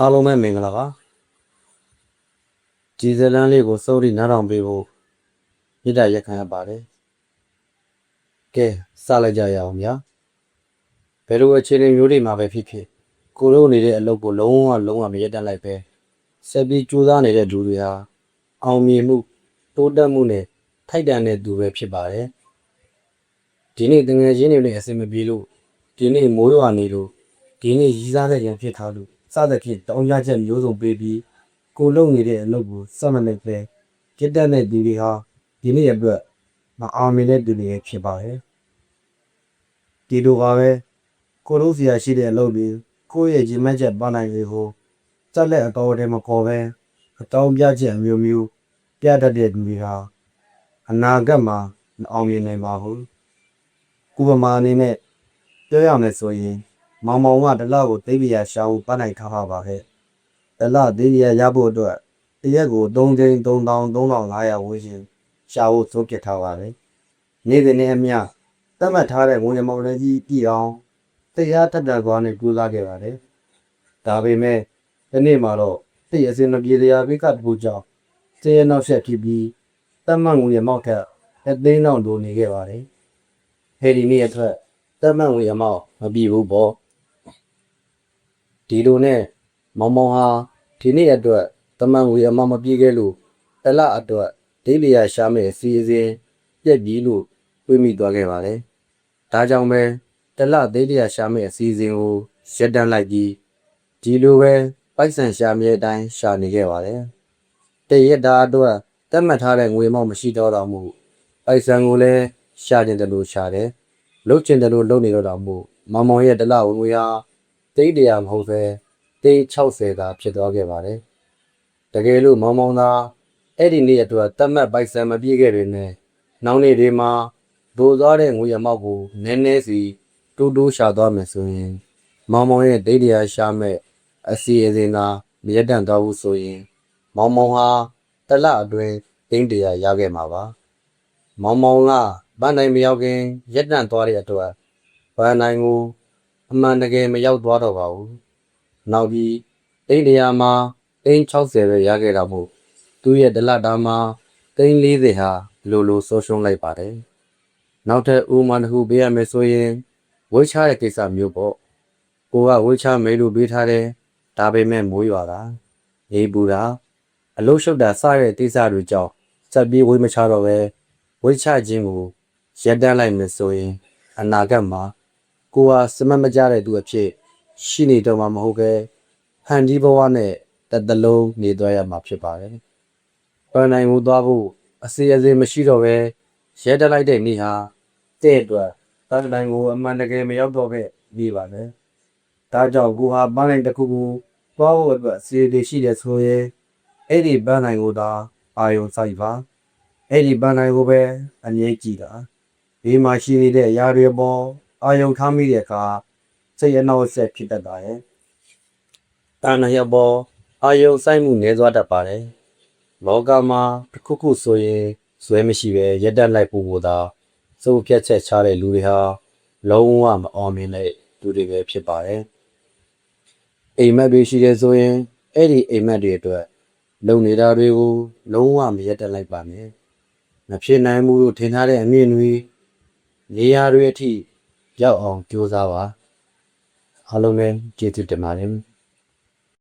အားလုံးပဲမင်္ဂလာပါကြည်စလန်းလေးကိုစိုးရိနားထောင်ပေးဖို့မြစ်တာရက်ခံရပါတယ်ကဲစလိုက်ကြရအောင်ဗျာဘယ်လိုအခြေအနေမျိုးတွေမှာပဲဖြစ်ဖြစ်ကိုတို့နေတဲ့အလုပ်ကိုလုံးဝမရပ်တန့်လိုက်ပဲဆက်ပြီးကြိုးစားနေတဲ့လူတွေဟာအောင်မြင်မှုတိုးတက်မှုနဲ့ထိုက်တန်တဲ့သူပဲဖြစ်ပါတယ်ဒီနေ့တငယ်ချင်းတွေနဲ့အဆင်မပြေလို့ဒီနေ့မိုးရွာနေလို့ဒီနေ့ရီးစားတဲ့ရန်ဖြစ်ထားလို့စသဖြင့်တောင်းကြချက်မျိုးစုံပေးပြီးကိုလုံနေတဲ့အလုပ်ကိုစမလိုက်ပဲကြက်တက်တဲ့သူတွေဟာဒီနေ့အတွက်မအောင်မြင်တဲ့သူတွေဖြစ်ပါတယ်ဒီလိုပါပဲကိုလို့စီရရှိတဲ့အလုပ်တွေကိုယ့်ရဲ့ရည်မှန်းချက်ပန်းနိုင်တွေကိုစက်လက်အတော်တည်းမခေါ်ပဲအတောင်းပြချက်အမျိုးမျိုးပြတတ်တဲ့သူတွေဟာအနာဂတ်မှာမအောင်မြင်နိုင်ပါဘူးဥပမာအနေနဲ့ပြောရမယ်ဆိုရင်မောင်ကတလောက်ကိုသိပ္ပံရှာဖို့ပန်းနိုင်ထားပါခဲ့တလောက်သိပ္ပံရဖို့အတွက်တရက်ကို3သိန်း3500ဝန်းကျင်ရှာဖို့သုံးပြထားပါတယ်နေ့စဉ်နဲ့အမျှသတ်မှတ်ထားတဲ့ငွေမောင်လေးကြီးပြည်အောင်တရားထက်တဲ့ကွာနဲ့ကူးလာခဲ့ပါတယ်ဒါပေမဲ့ဒီနေ့မှာတော့သိအစင်မပြေတရားပိကတခုကြောင့်စည်ရနောက်ဆက်ဖြစ်ပြီးသတ်မှတ်ငွေမောက်ထက်အသိန်းလောက်လိုနေခဲ့ပါတယ်ဟယ်ဒီနေ့အတွက်သတ်မှတ်ငွေအမောက်မပြီးဘူးပေါ့ဒီလိုနဲ့မောင်ဟာဒီနေ့အတွက်သတ်မှတ်ငွေအမောက်မပြီးခဲ့လို့တလအတွက်ဒိဗီယာရှာမဲ့အစီအစဉ်ပြက်ပြီးလို့တွေးမိသွားခဲ့ပါတယ်ဒါကြောင့်ပဲတလဒိဗီယာရှာမဲ့အစီအစဉ်ကိုရပ်တန့်လိုက်ပြီးဒီလိုပဲပိုက်ဆံရှာမြဲတိုင်းရှာနေခဲ့ပါတယ်တရက်တာအတွက်သတ်မှတ်ထားတဲ့ငွေမောက်မရှိတော့တော့မှုပိုက်ဆံကိုလည်းရှာကျင်တယ်လို့ရှာတယ်လုတ်ကျင်တယ်လို့လုပ်နေတော့မှုမောင်ရဲ့တလငွေဟာတိတ်တရာမဟုတ်ပဲတိတ်60သာဖြစ်သွားခဲ့ပါတယ်တကယ်လို့မောင်သာအဲ့ဒီနေ့အတွက်သတ်မှတ်ပိုက်ဆံမပြည့်ခဲ့ပေမဲ့နောက်နေ့တွေမှာဒိုးသွားတဲ့ငွေအမောက်ကိုနည်းနည်းစီတိုးရှာသွားမယ်ဆိုရင်မောင်ရဲ့တိတ်တရာရှာမဲ့အစီအစဉ်သာမရက်တန့်သွားဘူးဆိုရင်မောင်ဟာတလအတွင်းတိတ်တရာရခဲ့မှာပါမောင်ကဗန်းနိုင်မရောက်ခင်ရက်တန့်သွားတဲ့အတွက်ဗန်းနိုင်ကိုအမှန်တကယ်မရောက်သွားတော့ပါဘူးနောက်ပြီးတိတ်တရာမှာ60ပဲရခဲ့တာမို့သူ့ရဲ့တလတာမှာ40ဟာလိုဆုံးရှုံးလိုက်ပါတယ်နောက်ထပ်ဥမာတစ်ခုပေးရမယ်ဆိုရင်ဝိချတဲ့ကိစ္စမျိုးပေါ့ကိုကဝိချမဲလို့ပေးထားတယ်ဒါပေမဲ့မိုးရွာတာနေပူတာအလုရှုပ်တာစတဲ့ကိစ္စတွေကြောင့်စက်ပြေးဝိမချတော့ပဲဝိချခြင်းကိုရပ်တန့်လိုက်မယ်ဆိုရင်အနာဂတ်မှာကိုဟာစမတ်မကြတဲ့သူအဖြစ်ရှိနေတော့မှာမဟုတ်ပဲဟန်ဒီဘဝနဲ့တလုံးနေသွားရမှာဖြစ်ပါတယ်ပန်းနိုင်မှုသွားဖို့အစီအစဉ်မရှိတော့ပဲရဲတက်လိုက်တဲ့နေ့ဟာတဲ့အတွက်ပန်းနိုင်ကိုအမှန်တကယ်မရောက်တော့ခဲ့ပြီးပါပဲဒါကြောင့်ကိုဟာပန်းနိုင်တစ်ခုကိုသွားဖို့အတွက်အစီအစဉ်ရှိတယ်ဆိုရင်အဲ့ဒီပန်းနိုင်ကိုသာအာယုံစိုက်ပါအဲ့ဒီပန်းနိုင်ကိုပဲအမြဲကြည့်တာဒီမှာရှိနေတဲ့အရာတွေပေါ်အာယုံထားမိတဲ့အခါစိတ်အနှောက်အယှက်ဖြစ်တတ်တာရဲ့ပန်းနိုင်ပေါ်အာယုံစိုက်မှုနည်းသွားတတ်ပါတယ်လောကမှာတစ်ခုဆိုရင်ဇွဲမရှိပဲရက်တက်လိုက်ဖို့သာစုပ်ဖြတ်ချက်ချတဲ့လူတွေဟာလုံးဝမအောင်မြင်တဲ့လူတွေပဲဖြစ်ပါတယ်အိမ်မက်တွေရှိတယ်ဆိုရင်အဲ့ဒီအိမ်မက်တွေအတွက်လုံနေတာတွေကိုလုံးဝမရက်တက်လိုက်ပါနဲ့မဖြစ်နိုင်ဘူးလို့ထင်ထားတဲ့အမြင်တွေနေရာတွေအထိရောက်အောင်ကြိုးစားပါအားလုံးပဲကျေးဇူးတင်ပါတယ်